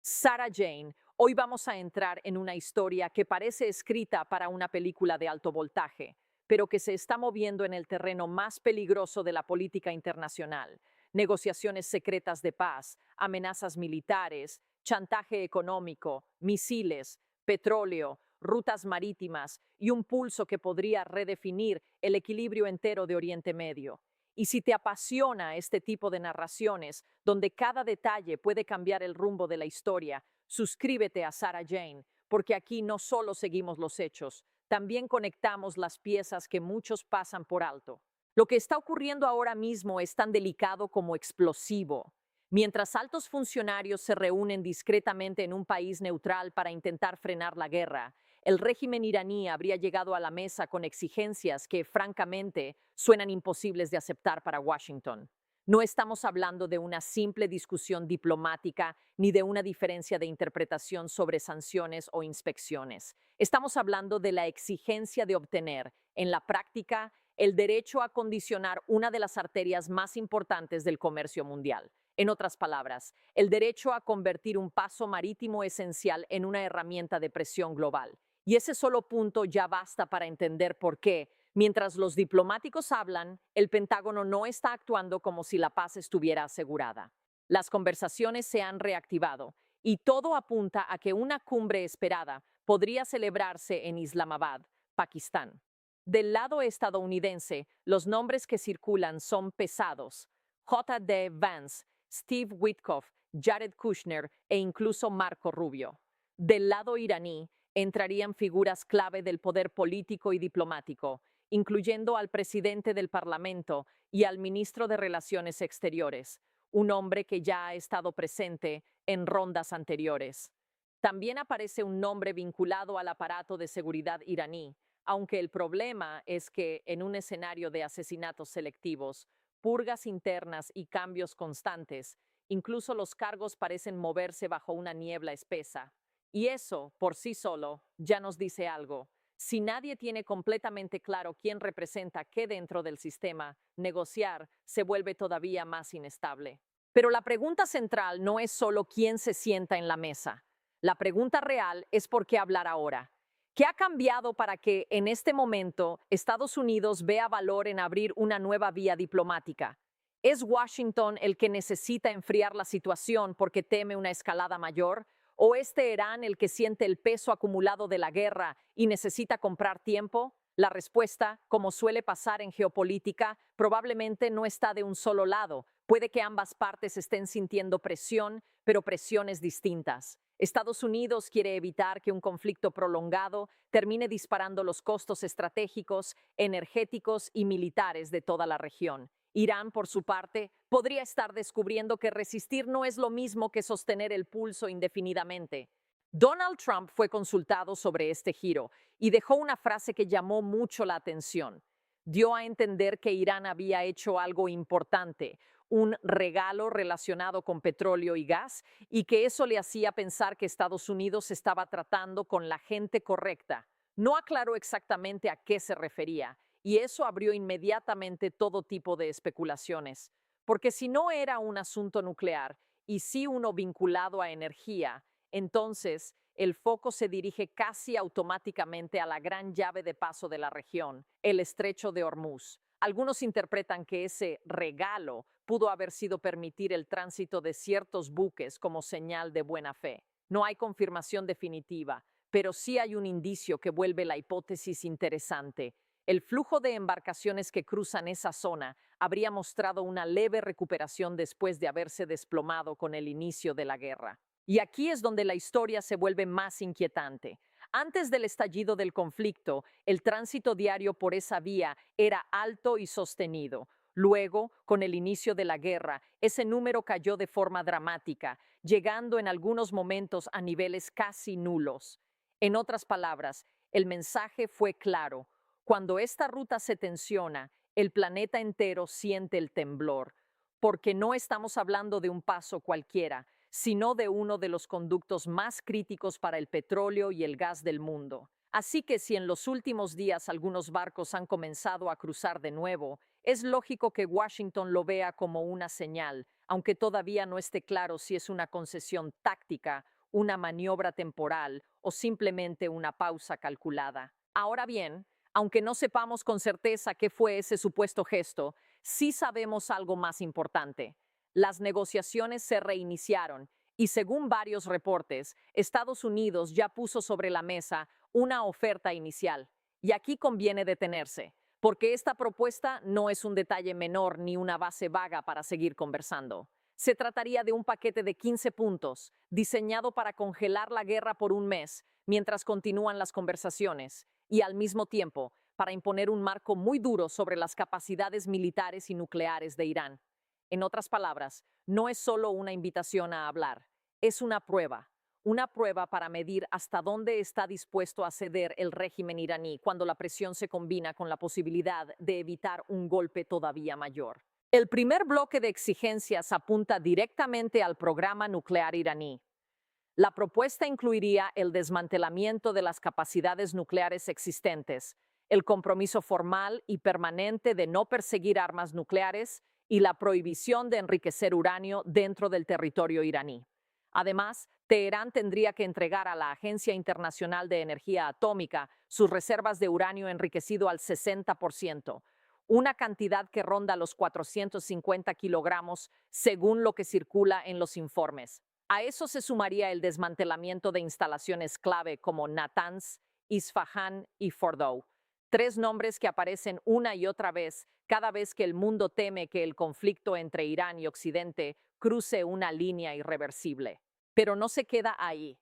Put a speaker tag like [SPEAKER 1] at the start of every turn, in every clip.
[SPEAKER 1] Sarah Jane, hoy vamos a entrar en una historia que parece escrita para una película de alto voltaje, pero que se está moviendo en el terreno más peligroso de la política internacional. Negociaciones secretas de paz, amenazas militares, chantaje económico, misiles, petróleo, rutas marítimas y un pulso que podría redefinir el equilibrio entero de Oriente Medio. Y si te apasiona este tipo de narraciones, donde cada detalle puede cambiar el rumbo de la historia, suscríbete a Sarah Jane, porque aquí no solo seguimos los hechos, también conectamos las piezas que muchos pasan por alto. Lo que está ocurriendo ahora mismo es tan delicado como explosivo. Mientras altos funcionarios se reúnen discretamente en un país neutral para intentar frenar la guerra, el régimen iraní habría llegado a la mesa con exigencias que, francamente, suenan imposibles de aceptar para Washington. No estamos hablando de una simple discusión diplomática ni de una diferencia de interpretación sobre sanciones o inspecciones. Estamos hablando de la exigencia de obtener, en la práctica, el derecho a condicionar una de las arterias más importantes del comercio mundial. En otras palabras, el derecho a convertir un paso marítimo esencial en una herramienta de presión global. Y ese solo punto ya basta para entender por qué, mientras los diplomáticos hablan, el Pentágono no está actuando como si la paz estuviera asegurada. Las conversaciones se han reactivado y todo apunta a que una cumbre esperada podría celebrarse en Islamabad, Pakistán. Del lado estadounidense, los nombres que circulan son pesados: J.D. Vance, Steve Witkoff, Jared Kushner e incluso Marco Rubio. Del lado iraní, entrarían figuras clave del poder político y diplomático, incluyendo al presidente del Parlamento y al ministro de Relaciones Exteriores, un hombre que ya ha estado presente en rondas anteriores. También aparece un nombre vinculado al aparato de seguridad iraní, aunque el problema es que en un escenario de asesinatos selectivos, purgas internas y cambios constantes, incluso los cargos parecen moverse bajo una niebla espesa. Y eso, por sí solo, ya nos dice algo. Si nadie tiene completamente claro quién representa qué dentro del sistema, negociar se vuelve todavía más inestable. Pero la pregunta central no es solo quién se sienta en la mesa. La pregunta real es por qué hablar ahora. ¿Qué ha cambiado para que, en este momento, Estados Unidos vea valor en abrir una nueva vía diplomática? ¿Es Washington el que necesita enfriar la situación porque teme una escalada mayor? ¿O es Teherán el que siente el peso acumulado de la guerra y necesita comprar tiempo? La respuesta, como suele pasar en geopolítica, probablemente no está de un solo lado. Puede que ambas partes estén sintiendo presión, pero presiones distintas. Estados Unidos quiere evitar que un conflicto prolongado termine disparando los costos estratégicos, energéticos y militares de toda la región. Irán, por su parte, podría estar descubriendo que resistir no es lo mismo que sostener el pulso indefinidamente. Donald Trump fue consultado sobre este giro y dejó una frase que llamó mucho la atención. Dio a entender que Irán había hecho algo importante, un regalo relacionado con petróleo y gas, y que eso le hacía pensar que Estados Unidos estaba tratando con la gente correcta. No aclaró exactamente a qué se refería, y eso abrió inmediatamente todo tipo de especulaciones. Porque si no era un asunto nuclear y sí uno vinculado a energía, entonces el foco se dirige casi automáticamente a la gran llave de paso de la región, el estrecho de Hormuz. Algunos interpretan que ese regalo pudo haber sido permitir el tránsito de ciertos buques como señal de buena fe. No hay confirmación definitiva, pero sí hay un indicio que vuelve la hipótesis interesante. El flujo de embarcaciones que cruzan esa zona habría mostrado una leve recuperación después de haberse desplomado con el inicio de la guerra. Y aquí es donde la historia se vuelve más inquietante. Antes del estallido del conflicto, el tránsito diario por esa vía era alto y sostenido. Luego, con el inicio de la guerra, ese número cayó de forma dramática, llegando en algunos momentos a niveles casi nulos. En otras palabras, el mensaje fue claro: cuando esta ruta se tensiona, el planeta entero siente el temblor, porque no estamos hablando de un paso cualquiera, sino de uno de los conductos más críticos para el petróleo y el gas del mundo. Así que si en los últimos días algunos barcos han comenzado a cruzar de nuevo, es lógico que Washington lo vea como una señal, aunque todavía no esté claro si es una concesión táctica, una maniobra temporal o simplemente una pausa calculada. Ahora bien, aunque no sepamos con certeza qué fue ese supuesto gesto, sí sabemos algo más importante. Las negociaciones se reiniciaron y según varios reportes, Estados Unidos ya puso sobre la mesa una oferta inicial. Y aquí conviene detenerse, porque esta propuesta no es un detalle menor ni una base vaga para seguir conversando. Se trataría de un paquete de 15 puntos, diseñado para congelar la guerra por un mes, mientras continúan las conversaciones, y al mismo tiempo, para imponer un marco muy duro sobre las capacidades militares y nucleares de Irán. En otras palabras, no es solo una invitación a hablar, es una prueba para medir hasta dónde está dispuesto a ceder el régimen iraní cuando la presión se combina con la posibilidad de evitar un golpe todavía mayor. El primer bloque de exigencias apunta directamente al programa nuclear iraní. La propuesta incluiría el desmantelamiento de las capacidades nucleares existentes, el compromiso formal y permanente de no perseguir armas nucleares y la prohibición de enriquecer uranio dentro del territorio iraní. Además, Teherán tendría que entregar a la Agencia Internacional de Energía Atómica sus reservas de uranio enriquecido al 60%, una cantidad que ronda los 450 kilogramos según lo que circula en los informes. A eso se sumaría el desmantelamiento de instalaciones clave como Natanz, Isfahán y Fordow, tres nombres que aparecen una y otra vez cada vez que el mundo teme que el conflicto entre Irán y Occidente cruce una línea irreversible. Pero no se queda ahí.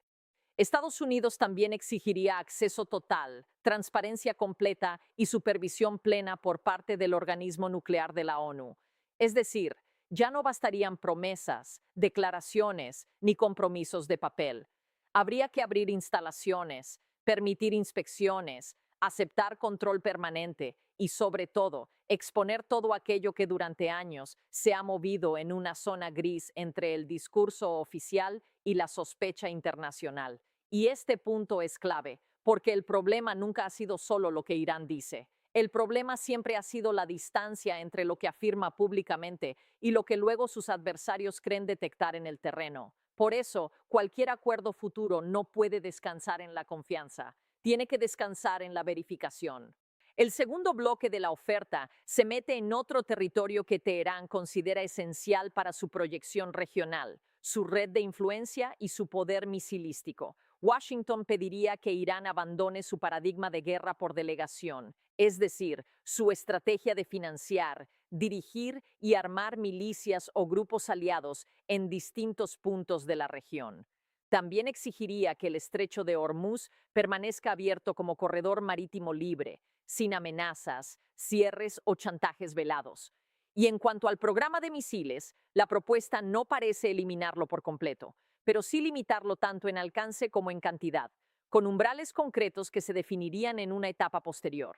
[SPEAKER 1] Estados Unidos también exigiría acceso total, transparencia completa y supervisión plena por parte del organismo nuclear de la ONU. Es decir, ya no bastarían promesas, declaraciones ni compromisos de papel. Habría que abrir instalaciones, permitir inspecciones, aceptar control permanente y, sobre todo, exponer todo aquello que durante años se ha movido en una zona gris entre el discurso oficial y la sospecha internacional. Y este punto es clave, porque el problema nunca ha sido solo lo que Irán dice. El problema siempre ha sido la distancia entre lo que afirma públicamente y lo que luego sus adversarios creen detectar en el terreno. Por eso, cualquier acuerdo futuro no puede descansar en la confianza, tiene que descansar en la verificación. El segundo bloque de la oferta se mete en otro territorio que Teherán considera esencial para su proyección regional, su red de influencia y su poder misilístico. Washington pediría que Irán abandone su paradigma de guerra por delegación, es decir, su estrategia de financiar, dirigir y armar milicias o grupos aliados en distintos puntos de la región. También exigiría que el estrecho de Hormuz permanezca abierto como corredor marítimo libre, sin amenazas, cierres o chantajes velados. Y en cuanto al programa de misiles, la propuesta no parece eliminarlo por completo, pero sí limitarlo tanto en alcance como en cantidad, con umbrales concretos que se definirían en una etapa posterior.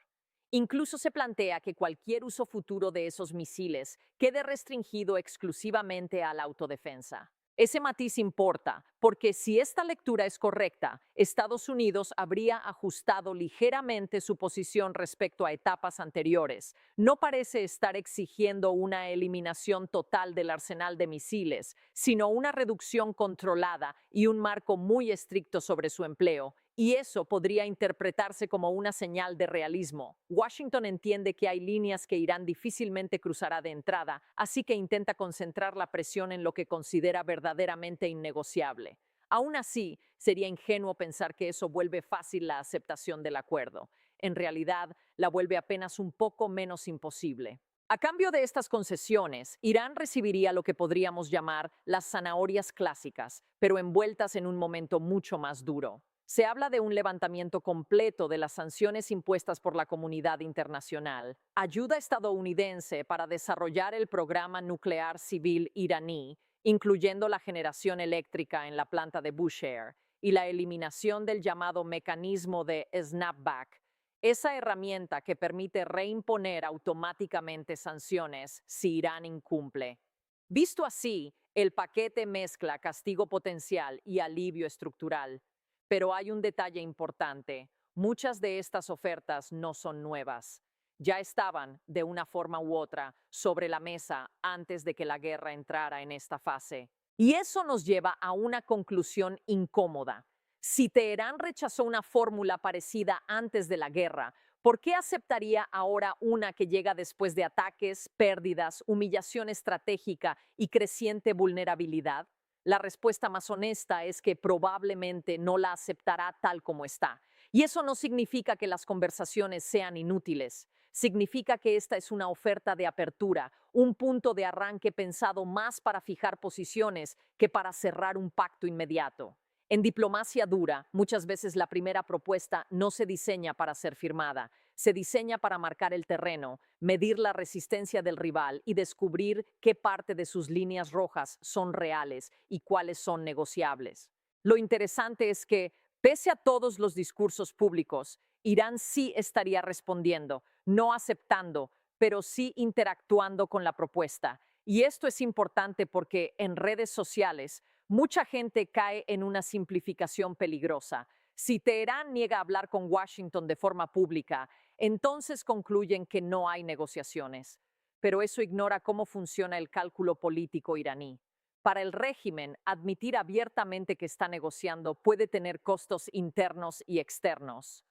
[SPEAKER 1] Incluso se plantea que cualquier uso futuro de esos misiles quede restringido exclusivamente a la autodefensa. Ese matiz importa, porque si esta lectura es correcta, Estados Unidos habría ajustado ligeramente su posición respecto a etapas anteriores. No parece estar exigiendo una eliminación total del arsenal de misiles, sino una reducción controlada y un marco muy estricto sobre su empleo, y eso podría interpretarse como una señal de realismo. Washington entiende que hay líneas que Irán difícilmente cruzará de entrada, así que intenta concentrar la presión en lo que considera verdaderamente innegociable. Aún así, sería ingenuo pensar que eso vuelve fácil la aceptación del acuerdo. En realidad, la vuelve apenas un poco menos imposible. A cambio de estas concesiones, Irán recibiría lo que podríamos llamar las zanahorias clásicas, pero envueltas en un momento mucho más duro. Se habla de un levantamiento completo de las sanciones impuestas por la comunidad internacional, ayuda estadounidense para desarrollar el programa nuclear civil iraní, incluyendo la generación eléctrica en la planta de Bushehr, y la eliminación del llamado mecanismo de snapback, esa herramienta que permite reimponer automáticamente sanciones si Irán incumple. Visto así, el paquete mezcla castigo potencial y alivio estructural. Pero hay un detalle importante. Muchas de estas ofertas no son nuevas. Ya estaban, de una forma u otra, sobre la mesa antes de que la guerra entrara en esta fase. Y eso nos lleva a una conclusión incómoda. Si Teherán rechazó una fórmula parecida antes de la guerra, ¿por qué aceptaría ahora una que llega después de ataques, pérdidas, humillación estratégica y creciente vulnerabilidad? La respuesta más honesta es que probablemente no la aceptará tal como está. Y eso no significa que las conversaciones sean inútiles. Significa que esta es una oferta de apertura, un punto de arranque pensado más para fijar posiciones que para cerrar un pacto inmediato. En diplomacia dura, muchas veces la primera propuesta no se diseña para ser firmada, se diseña para marcar el terreno, medir la resistencia del rival y descubrir qué parte de sus líneas rojas son reales y cuáles son negociables. Lo interesante es que, pese a todos los discursos públicos, Irán sí estaría respondiendo, no aceptando, pero sí interactuando con la propuesta. Y esto es importante porque en redes sociales mucha gente cae en una simplificación peligrosa. Si Teherán niega hablar con Washington de forma pública, entonces concluyen que no hay negociaciones. Pero eso ignora cómo funciona el cálculo político iraní. Para el régimen, admitir abiertamente que está negociando puede tener costos internos y externos.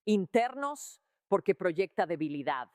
[SPEAKER 1] Internos, porque proyecta debilidad.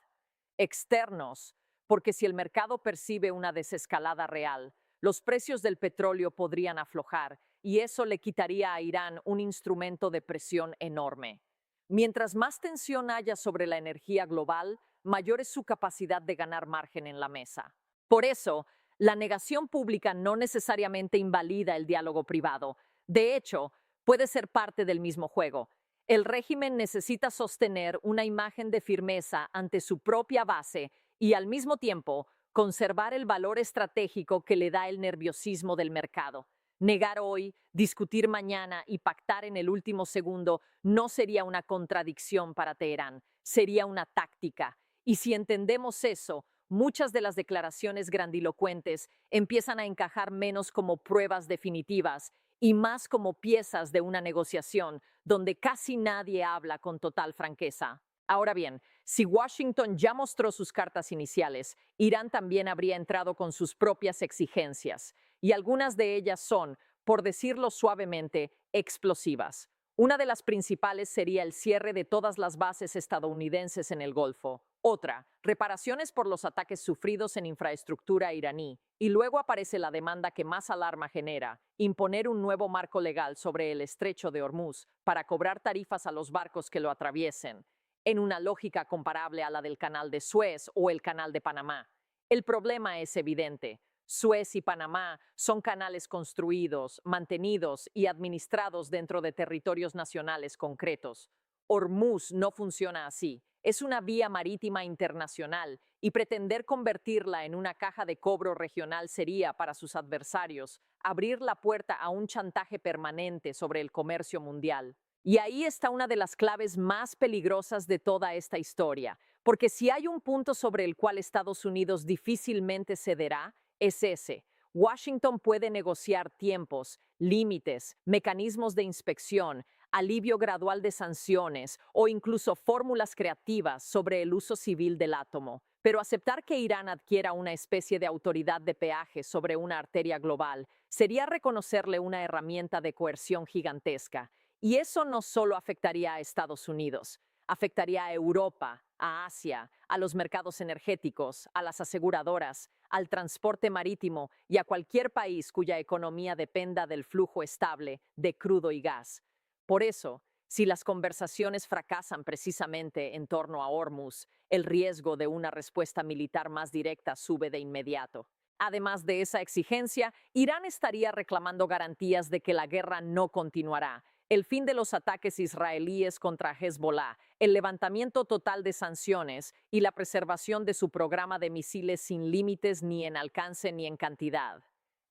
[SPEAKER 1] Externos, porque si el mercado percibe una desescalada real, los precios del petróleo podrían aflojar y eso le quitaría a Irán un instrumento de presión enorme. Mientras más tensión haya sobre la energía global, mayor es su capacidad de ganar margen en la mesa. Por eso, la negación pública no necesariamente invalida el diálogo privado. De hecho, puede ser parte del mismo juego. El régimen necesita sostener una imagen de firmeza ante su propia base y, al mismo tiempo, conservar el valor estratégico que le da el nerviosismo del mercado. Negar hoy, discutir mañana y pactar en el último segundo no sería una contradicción para Teherán, sería una táctica. Y si entendemos eso, muchas de las declaraciones grandilocuentes empiezan a encajar menos como pruebas definitivas y más como piezas de una negociación donde casi nadie habla con total franqueza. Ahora bien, si Washington ya mostró sus cartas iniciales, Irán también habría entrado con sus propias exigencias, y algunas de ellas son, por decirlo suavemente, explosivas. Una de las principales sería el cierre de todas las bases estadounidenses en el Golfo. Otra, reparaciones por los ataques sufridos en infraestructura iraní. Y luego aparece la demanda que más alarma genera, imponer un nuevo marco legal sobre el estrecho de Hormuz para cobrar tarifas a los barcos que lo atraviesen, en una lógica comparable a la del Canal de Suez o el Canal de Panamá. El problema es evidente. Suez y Panamá son canales construidos, mantenidos y administrados dentro de territorios nacionales concretos. Hormuz no funciona así. Es una vía marítima internacional y pretender convertirla en una caja de cobro regional sería, para sus adversarios, abrir la puerta a un chantaje permanente sobre el comercio mundial. Y ahí está una de las claves más peligrosas de toda esta historia, porque si hay un punto sobre el cual Estados Unidos difícilmente cederá, es ese. Washington puede negociar tiempos, límites, mecanismos de inspección, alivio gradual de sanciones o incluso fórmulas creativas sobre el uso civil del átomo. Pero aceptar que Irán adquiera una especie de autoridad de peaje sobre una arteria global sería reconocerle una herramienta de coerción gigantesca. Y eso no solo afectaría a Estados Unidos, afectaría a Europa, a Asia, a los mercados energéticos, a las aseguradoras, al transporte marítimo y a cualquier país cuya economía dependa del flujo estable de crudo y gas. Por eso, si las conversaciones fracasan precisamente en torno a Hormuz, el riesgo de una respuesta militar más directa sube de inmediato. Además de esa exigencia, Irán estaría reclamando garantías de que la guerra no continuará, el fin de los ataques israelíes contra Hezbollah, el levantamiento total de sanciones y la preservación de su programa de misiles sin límites ni en alcance ni en cantidad.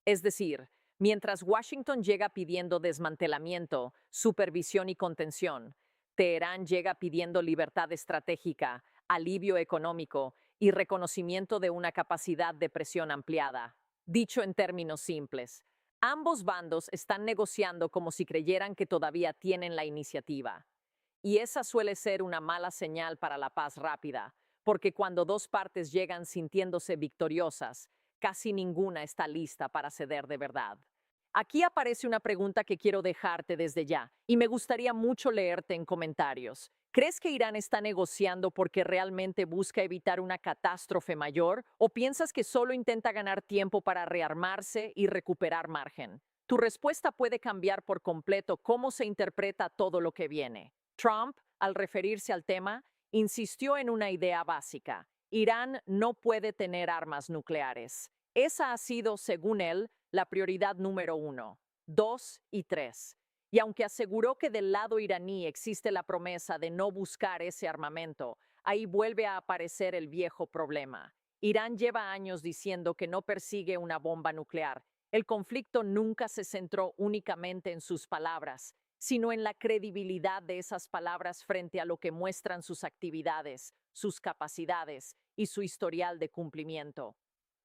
[SPEAKER 1] Es decir, mientras Washington llega pidiendo desmantelamiento, supervisión y contención, Teherán llega pidiendo libertad estratégica, alivio económico y reconocimiento de una capacidad de presión ampliada. Dicho en términos simples, ambos bandos están negociando como si creyeran que todavía tienen la iniciativa. Y esa suele ser una mala señal para la paz rápida, porque cuando dos partes llegan sintiéndose victoriosas, casi ninguna está lista para ceder de verdad. Aquí aparece una pregunta que quiero dejarte desde ya, y me gustaría mucho leerte en comentarios. ¿Crees que Irán está negociando porque realmente busca evitar una catástrofe mayor o piensas que solo intenta ganar tiempo para rearmarse y recuperar margen? Tu respuesta puede cambiar por completo cómo se interpreta todo lo que viene. Trump, al referirse al tema, insistió en una idea básica. Irán no puede tener armas nucleares. Esa ha sido, según él, la prioridad número 1, 2 y 3. Y aunque aseguró que del lado iraní existe la promesa de no buscar ese armamento, ahí vuelve a aparecer el viejo problema. Irán lleva años diciendo que no persigue una bomba nuclear. El conflicto nunca se centró únicamente en sus palabras, sino en la credibilidad de esas palabras frente a lo que muestran sus actividades, sus capacidades y su historial de cumplimiento.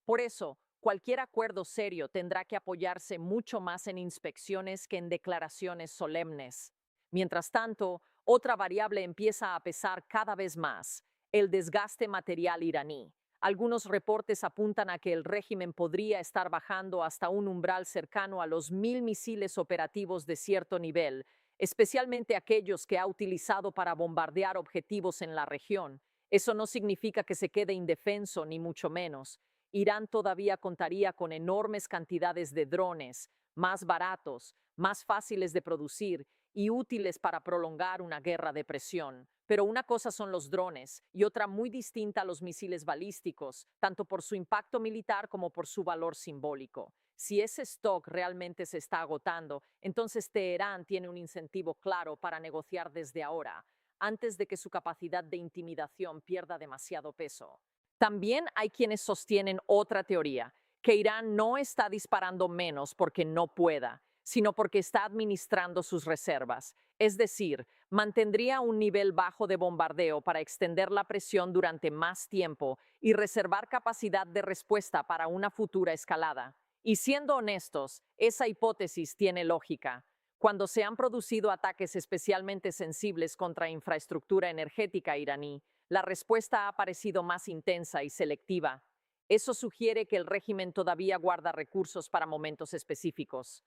[SPEAKER 1] Por eso, cualquier acuerdo serio tendrá que apoyarse mucho más en inspecciones que en declaraciones solemnes. Mientras tanto, otra variable empieza a pesar cada vez más: el desgaste material iraní. Algunos reportes apuntan a que el régimen podría estar bajando hasta un umbral cercano a los 1.000 misiles operativos de cierto nivel, especialmente aquellos que ha utilizado para bombardear objetivos en la región. Eso no significa que se quede indefenso, ni mucho menos. Irán todavía contaría con enormes cantidades de drones, más baratos, más fáciles de producir y útiles para prolongar una guerra de presión. Pero una cosa son los drones y otra muy distinta a los misiles balísticos, tanto por su impacto militar como por su valor simbólico. Si ese stock realmente se está agotando, entonces Teherán tiene un incentivo claro para negociar desde ahora, antes de que su capacidad de intimidación pierda demasiado peso. También hay quienes sostienen otra teoría, que Irán no está disparando menos porque no pueda, sino porque está administrando sus reservas. Es decir, mantendría un nivel bajo de bombardeo para extender la presión durante más tiempo y reservar capacidad de respuesta para una futura escalada. Y siendo honestos, esa hipótesis tiene lógica. Cuando se han producido ataques especialmente sensibles contra infraestructura energética iraní, la respuesta ha parecido más intensa y selectiva. Eso sugiere que el régimen todavía guarda recursos para momentos específicos.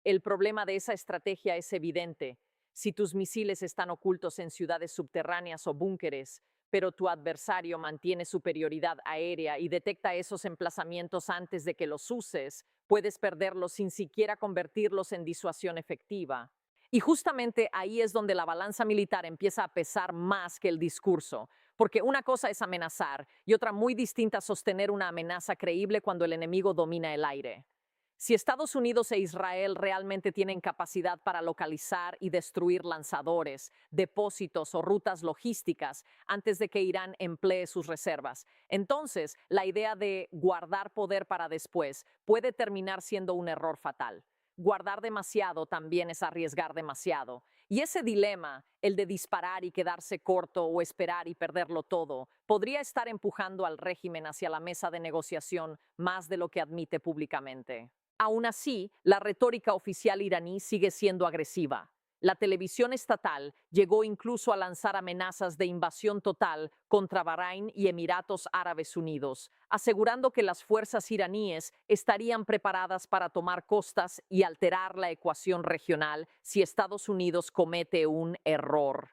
[SPEAKER 1] El problema de esa estrategia es evidente. Si tus misiles están ocultos en ciudades subterráneas o búnkeres, pero tu adversario mantiene superioridad aérea y detecta esos emplazamientos antes de que los uses, puedes perderlos sin siquiera convertirlos en disuasión efectiva. Y justamente ahí es donde la balanza militar empieza a pesar más que el discurso, porque una cosa es amenazar y otra muy distinta sostener una amenaza creíble cuando el enemigo domina el aire. Si Estados Unidos e Israel realmente tienen capacidad para localizar y destruir lanzadores, depósitos o rutas logísticas antes de que Irán emplee sus reservas, entonces la idea de guardar poder para después puede terminar siendo un error fatal. Guardar demasiado también es arriesgar demasiado. Y ese dilema, el de disparar y quedarse corto o esperar y perderlo todo, podría estar empujando al régimen hacia la mesa de negociación más de lo que admite públicamente. Aún así, la retórica oficial iraní sigue siendo agresiva. La televisión estatal llegó incluso a lanzar amenazas de invasión total contra Bahrein y Emiratos Árabes Unidos, asegurando que las fuerzas iraníes estarían preparadas para tomar costas y alterar la ecuación regional si Estados Unidos comete un error.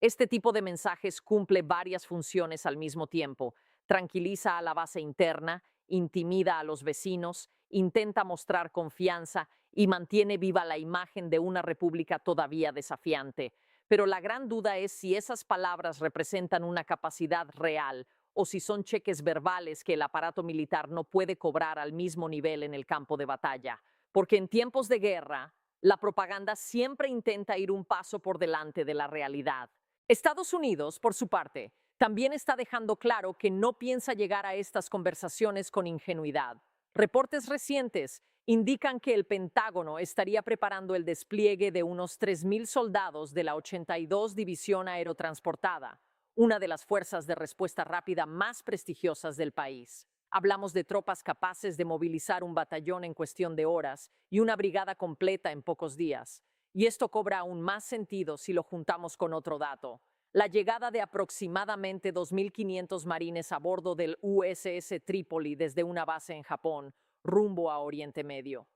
[SPEAKER 1] Este tipo de mensajes cumple varias funciones al mismo tiempo. Tranquiliza a la base interna, intimida a los vecinos, intenta mostrar confianza y mantiene viva la imagen de una república todavía desafiante. Pero la gran duda es si esas palabras representan una capacidad real o si son cheques verbales que el aparato militar no puede cobrar al mismo nivel en el campo de batalla. Porque en tiempos de guerra, la propaganda siempre intenta ir un paso por delante de la realidad. Estados Unidos, por su parte, también está dejando claro que no piensa llegar a estas conversaciones con ingenuidad. Reportes recientes indican que el Pentágono estaría preparando el despliegue de unos 3.000 soldados de la 82 División Aerotransportada, una de las fuerzas de respuesta rápida más prestigiosas del país. Hablamos de tropas capaces de movilizar un batallón en cuestión de horas y una brigada completa en pocos días. Y esto cobra aún más sentido si lo juntamos con otro dato: la llegada de aproximadamente 2.500 marines a bordo del USS Trípoli desde una base en Japón, rumbo a Oriente Medio.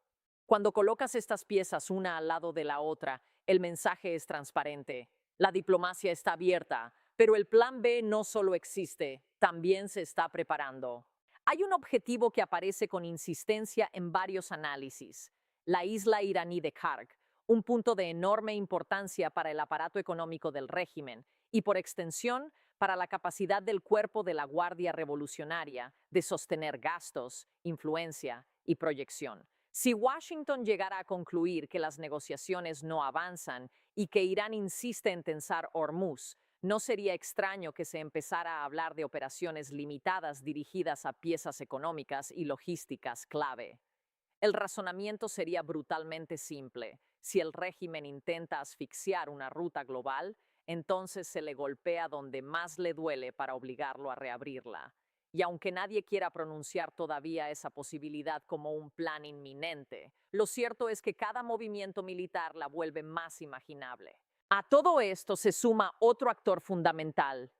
[SPEAKER 1] Cuando colocas estas piezas una al lado de la otra, el mensaje es transparente. La diplomacia está abierta, pero el plan B no solo existe, también se está preparando. Hay un objetivo que aparece con insistencia en varios análisis: la isla iraní de Karg, un punto de enorme importancia para el aparato económico del régimen y, por extensión, para la capacidad del cuerpo de la Guardia Revolucionaria de sostener gastos, influencia y proyección. Si Washington llegara a concluir que las negociaciones no avanzan y que Irán insiste en tensar Hormuz, no sería extraño que se empezara a hablar de operaciones limitadas dirigidas a piezas económicas y logísticas clave. El razonamiento sería brutalmente simple. Si el régimen intenta asfixiar una ruta global, entonces se le golpea donde más le duele para obligarlo a reabrirla. Y aunque nadie quiera pronunciar todavía esa posibilidad como un plan inminente, lo cierto es que cada movimiento militar la vuelve más imaginable. A todo esto se suma otro actor fundamental: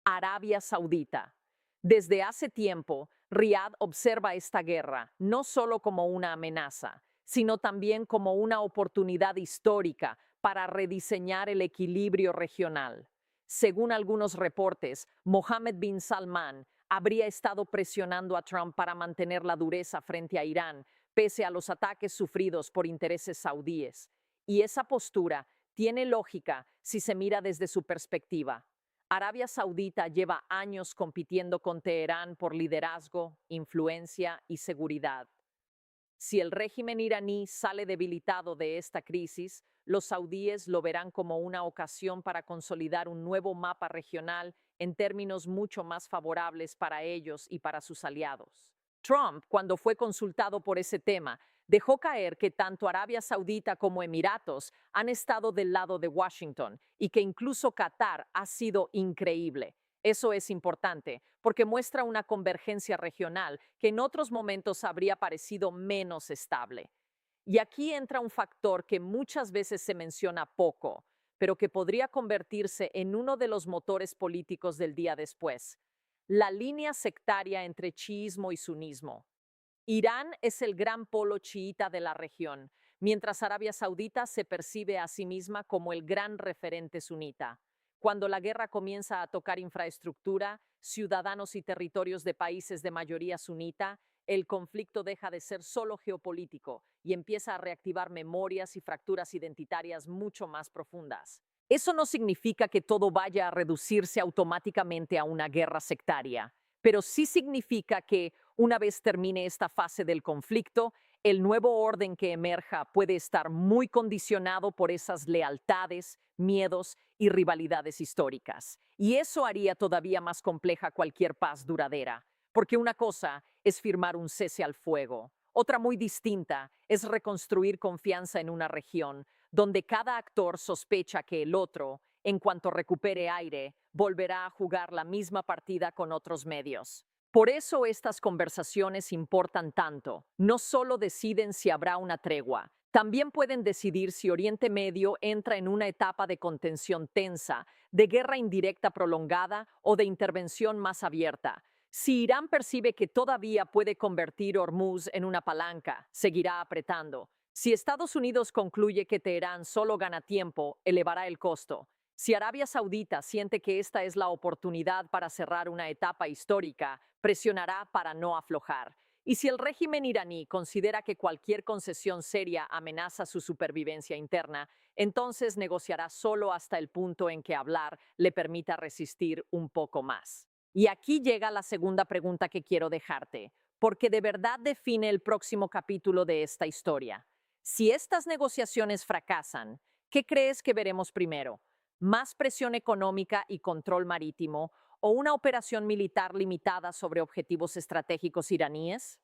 [SPEAKER 1] Arabia Saudita. Desde hace tiempo, Riad observa esta guerra no solo como una amenaza, sino también como una oportunidad histórica para rediseñar el equilibrio regional. Según algunos reportes, Mohammed bin Salman habría estado presionando a Trump para mantener la dureza frente a Irán, pese a los ataques sufridos por intereses saudíes. Y esa postura tiene lógica si se mira desde su perspectiva. Arabia Saudita lleva años compitiendo con Teherán por liderazgo, influencia y seguridad. Si el régimen iraní sale debilitado de esta crisis, los saudíes lo verán como una ocasión para consolidar un nuevo mapa regional en términos mucho más favorables para ellos y para sus aliados. Trump, cuando fue consultado por ese tema, dejó caer que tanto Arabia Saudita como Emiratos han estado del lado de Washington y que incluso Qatar ha sido increíble. Eso es importante, porque muestra una convergencia regional que en otros momentos habría parecido menos estable. Y aquí entra un factor que muchas veces se menciona poco, pero que podría convertirse en uno de los motores políticos del día después: la línea sectaria entre chiismo y sunismo. Irán es el gran polo chiita de la región, mientras Arabia Saudita se percibe a sí misma como el gran referente sunita. Cuando la guerra comienza a tocar infraestructura, ciudadanos y territorios de países de mayoría sunita, el conflicto deja de ser solo geopolítico y empieza a reactivar memorias y fracturas identitarias mucho más profundas. Eso no significa que todo vaya a reducirse automáticamente a una guerra sectaria, pero sí significa que, una vez termine esta fase del conflicto, el nuevo orden que emerja puede estar muy condicionado por esas lealtades, miedos y rivalidades históricas. Y eso haría todavía más compleja cualquier paz duradera, porque una cosa es firmar un cese al fuego, otra muy distinta es reconstruir confianza en una región donde cada actor sospecha que el otro, en cuanto recupere aire, volverá a jugar la misma partida con otros medios. Por eso estas conversaciones importan tanto. No solo deciden si habrá una tregua, también pueden decidir si Oriente Medio entra en una etapa de contención tensa, de guerra indirecta prolongada o de intervención más abierta. Si Irán percibe que todavía puede convertir Hormuz en una palanca, seguirá apretando. Si Estados Unidos concluye que Teherán solo gana tiempo, elevará el costo. Si Arabia Saudita siente que esta es la oportunidad para cerrar una etapa histórica, presionará para no aflojar. Y si el régimen iraní considera que cualquier concesión seria amenaza su supervivencia interna, entonces negociará solo hasta el punto en que hablar le permita resistir un poco más. Y aquí llega la segunda pregunta que quiero dejarte, porque de verdad define el próximo capítulo de esta historia. Si estas negociaciones fracasan, ¿qué crees que veremos primero? ¿Más presión económica y control marítimo o una operación militar limitada sobre objetivos estratégicos iraníes?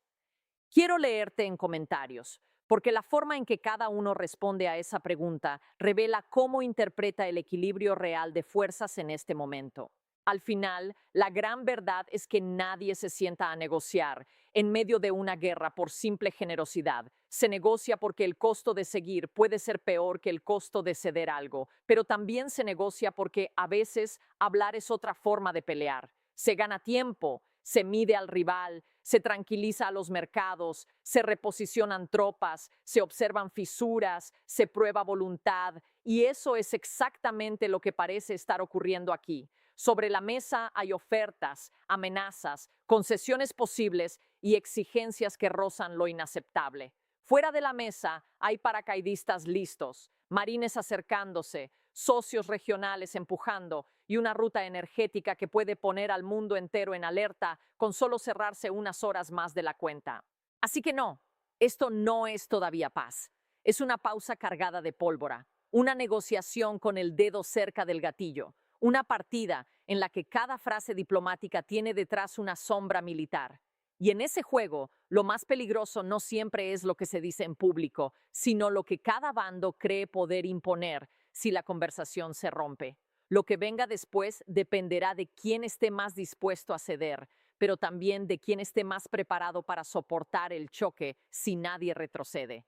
[SPEAKER 1] Quiero leerte en comentarios, porque la forma en que cada uno responde a esa pregunta revela cómo interpreta el equilibrio real de fuerzas en este momento. Al final, la gran verdad es que nadie se sienta a negociar en medio de una guerra por simple generosidad. Se negocia porque el costo de seguir puede ser peor que el costo de ceder algo, pero también se negocia porque a veces hablar es otra forma de pelear. Se gana tiempo, se mide al rival, Se tranquiliza a los mercados, se reposicionan tropas, se observan fisuras, se prueba voluntad, y eso es exactamente lo que parece estar ocurriendo aquí. Sobre la mesa hay ofertas, amenazas, concesiones posibles y exigencias que rozan lo inaceptable. Fuera de la mesa hay paracaidistas listos, marines acercándose, socios regionales empujando y una ruta energética que puede poner al mundo entero en alerta con solo cerrarse unas horas más de la cuenta. Así que no, esto no es todavía paz. Es una pausa cargada de pólvora, una negociación con el dedo cerca del gatillo, una partida en la que cada frase diplomática tiene detrás una sombra militar. Y en ese juego, lo más peligroso no siempre es lo que se dice en público, sino lo que cada bando cree poder imponer si la conversación se rompe. Lo que venga después dependerá de quién esté más dispuesto a ceder, pero también de quién esté más preparado para soportar el choque si nadie retrocede.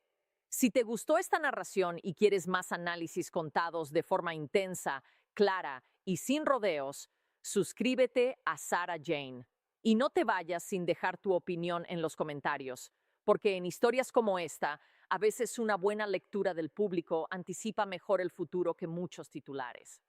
[SPEAKER 1] Si te gustó esta narración y quieres más análisis contados de forma intensa, clara y sin rodeos, suscríbete a Sarah Jane. Y no te vayas sin dejar tu opinión en los comentarios, porque en historias como esta, a veces una buena lectura del público anticipa mejor el futuro que muchos titulares.